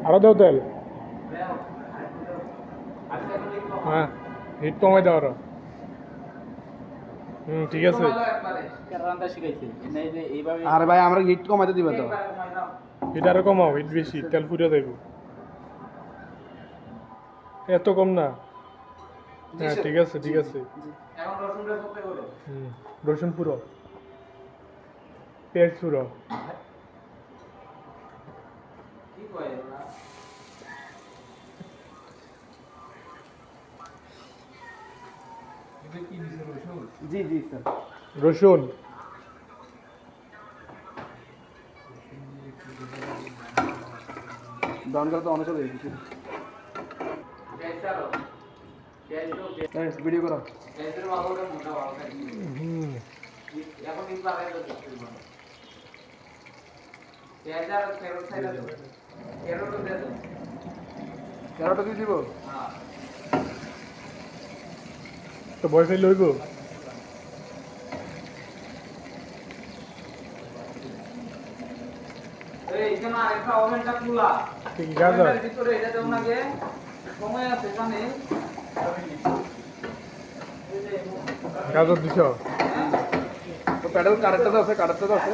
আরো দাও তেল। হ্যাঁ, হিট কমাই দাও আরো। ঠিক আছে। আরে ভাই আমরা হিট কমাইতে দিবে তো। হিট আরো কমাও, হিট বেশি, তেল ফুটে যাইব। এত কম না। হ্যাঁ ঠিক আছে ঠিক আছে। রসুন পুরো, পেঁয়াজ পুরো। জি জি স্যার। রসুন ডাউন করে তো অনেক চলে গেছে। ভিডিও করো। ক্যারোটা দিয়ে দিব। তো বয়স লইব। গাজর দিছ? প্যাডেল কারেক্টটা তো আছে, কারেক্টটা তো আছে।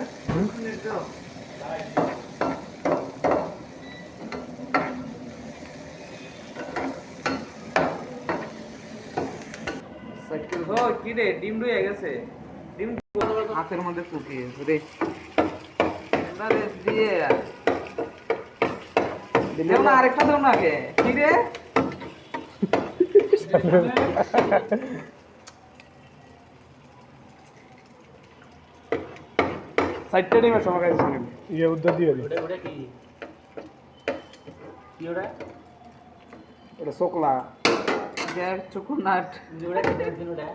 কি রে ডিম রয়ে গেছে, ডিম হাতের মধ্যে ফুকিয়ে রে দিয়ে দেও না, আরেকটা দেও না কে কি রে সাইডটা ডিমের সময় কাছে শুনেন। ইয়ে উদ্ধার দিয়ে দিই। ওটা কি কি ওটা ওটা শোকলা দেখ চুকুনাট ওটা কি দিন ওটা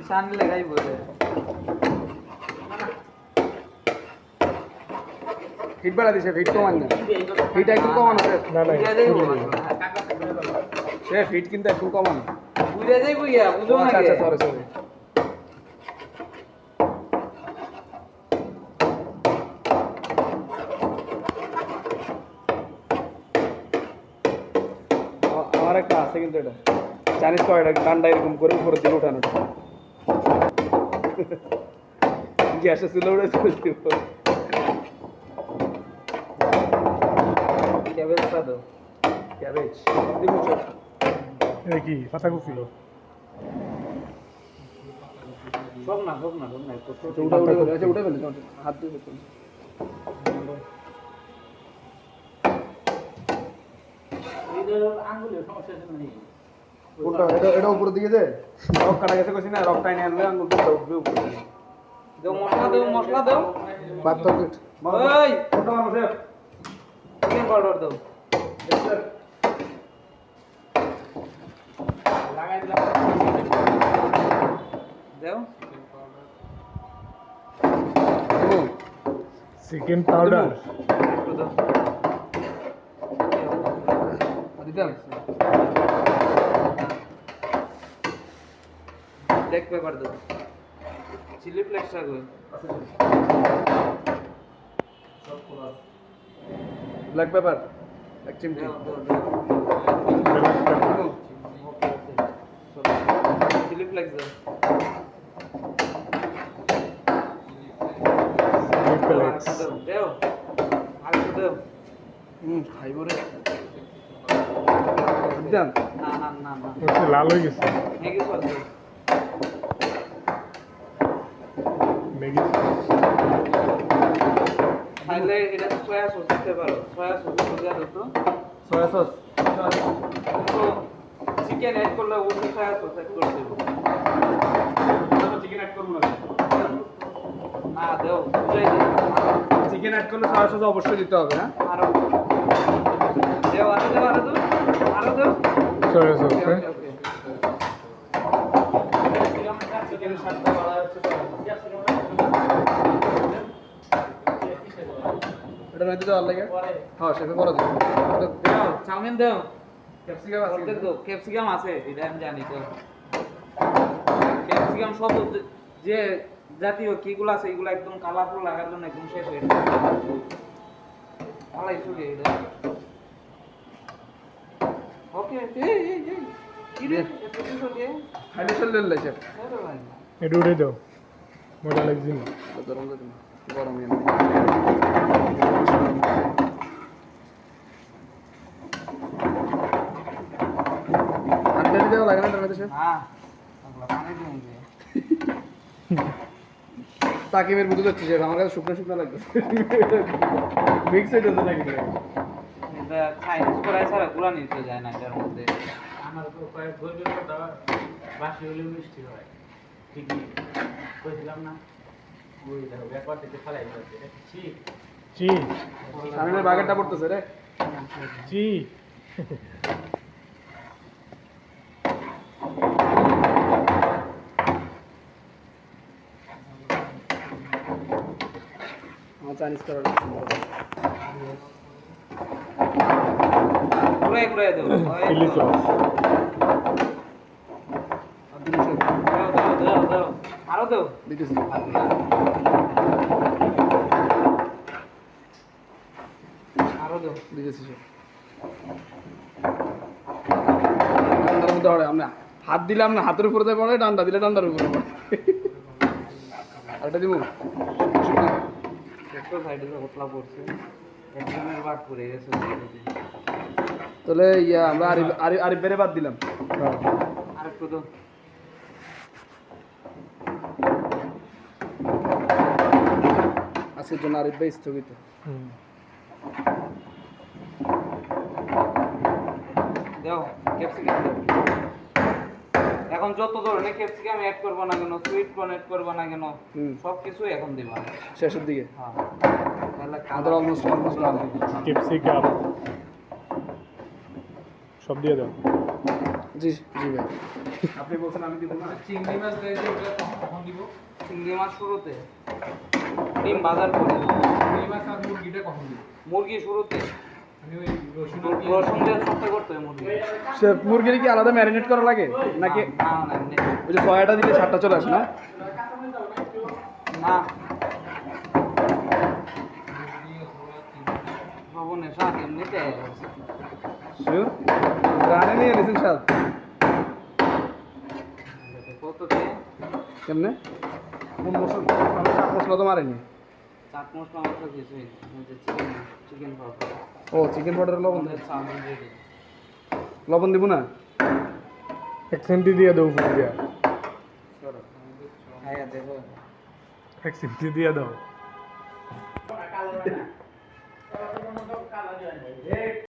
সামনে লাগাই বলে হিট বাড়া দিছে, হিট কমান না। হিট একটু কমান আছে। না না, শেফ হিট কিন্তু একটু কমান। বুঝে যাই বুইয়া বুঝো না আচ্ছা কে আচ্ছা, সরি সরি। আমার একটা আছে কিন্তু এটা চাইনিজ কয়টা ডান্ডা এরকম করে উপরের দিকে উঠানো। গ্যাসে চুলে উঠে চলে দিব। ক্যাবেজ দাও ক্যাবেজ দিব চল। এটা কি পাতাকপি? সব না আচ্ছা উঠে উঠে ফেলে, আচ্ছা উঠে ফেলে, হাত দিয়ে ফেলে। আঙ্গুলের সমস্যা নেই কোনটা? এটা উপরের দিকে যে রক কাটা গেছে কইছি না, রকটা এনে আনলে আঙ্গুলটা উঠবে উপরে। দাও মশলা দাও বাদ তো গেট ওই কোনটা মারো শেফ? চিকেন পাউডার দাও লাগাই দিলাম দাও চিকেন পাউডার দিতাম। ব্ল্যাক পেপার দাও চিলি ফ্লেক্স রাখো ব্ল্যাক পেপার এক চিমটি। চিলি ফ্লেক্স দাও দাও আরেকটু দাও খাইব রে। দিতাম। না লাল হয়ে গেছে। ম্যাগি সস দাও ম্যাগি তাহলে এটা সয়া সস দিতে পারো, সয়া সস দেওয়া যেত সয়া সস তো চিকেন অ্যাড করলে অবশ্যই সয়া সস অ্যাড করে দেবো। চিকেন অ্যাড করব না। না দাও বুঝাই দিই চিকেন অ্যাড করলে সয়া সস অবশ্যই দিতে হবে। হ্যাঁ আরো দেও আরো দাও সয়া সস। ওকে চিকেনের স্বাদটা বাড়া যাচ্ছে। এটা নয়তো দেওয়ার লাগে। হ্যাঁ সেটা করে দিই। দাও চাউমিন দাও ক্যাপসিকাম আছে অর্ধেক দাও ক্যাপসিকাম আছে এটা আমি জানি তো ক্যাপসিকাম সব যে জাতীয় কিগুলো আছে এগুলো একদম কালারফুল লাগার জন্য একদম শেষ হয়ে ফালাইছো কে এটা ওকে এই কি রে এত কিছু দিয়ে খাইলে চলে এলে শেফ আরে ভাই এটা উঠে দাও মজা লাগছে না গরম গরম আন্ডা দিতে লাগে না টানাতে শেফ না আগলা পানি দিয়ে তাকিমের বুঝতে যাচ্ছি শেফ আমার কাছে শুকনো শুকনো লাগতেছে মিক্স হয়ে যাচ্ছে নাকি এটা চাইনিজ করাই ছাড়া গুলা নিতে যায় না এটার মধ্যে আমার তো কয়েক বছর দাবার বাসি হলে মিষ্টি হয় ঠিকই কইছিলাম না ওই দেখো ব্যাপার থেকে ফেলাই যাচ্ছে এটা ঠিক চি সামনের বাগেরটা পড়তেছে রে চি আমার চাইনিজ করার ঘুরাই ঘুরাই দেবো চিলি সস দাও আরো দাও দিতেছি আরো দাও দিতেছি শেফ ডান্ডার মধ্যে পড়ে আমরা হাত দিলাম না হাতের উপরে পড়ে ডান্ডা দিলে ডান্ডার উপরে পড়ে আরেকটা দিব শুকনো একটা সাইডে কতলা পড়ছে একজনের বাট পড়ে গেছে তাহলে ইয়া আমরা আরিফ বেড়ে বাদ দিলাম আরেকটু দাও আজকের জন্য আরিফ ভাই স্থগিত দাও ক্যাপসিকাম দাও এখন যত ধরনের ক্যাপসিকাম অ্যাড করবো না কেন সুইট কর্ন অ্যাড করবো না কেন সব কিছুই এখন দিবা শেষের দিকে হ্যাঁ তাহলে আমাদের অলমোস্ট ডান ক্যাপসিকাম সব দিয়ে দাও জি জি ভাই আপনি বলছেন আমি দিব না চিংড়ি মাছ দিয়ে যে ওটা কখন দিব চিংড়ি মাছ শুরুতে ডিম বাজার করে চিংড়ি মাছ আর মুরগিটা কখন দিব মুরগি শুরুতে আমি ওই রসুন রসুন দিয়ে সবটা করতে হয় মুরগি শেফ মুরগির কি আলাদা ম্যারিনেট করা লাগে নাকি না না এমনি ওই যে সয়াটা দিলে স্বাদটা চলে আসে না না ভবনের স্বাদ এমনিতে শিওর রানে নিয়ে নিয়েছেন স্বাদ কততে কেমনে কোন মশলা আমি চাট মশলা তো মারেনি চাট মশলা মশলা কিছুই চিকেন চিকেন পাউডার ও চিকেন পাউডার লবণ আমাদের চাউমিন রেডি লবণ দিব না এক সেন্টি দিয়ে দাও ফুল দিয়া খাইয়া দেখো এক সেন্টি দিয়ে দাও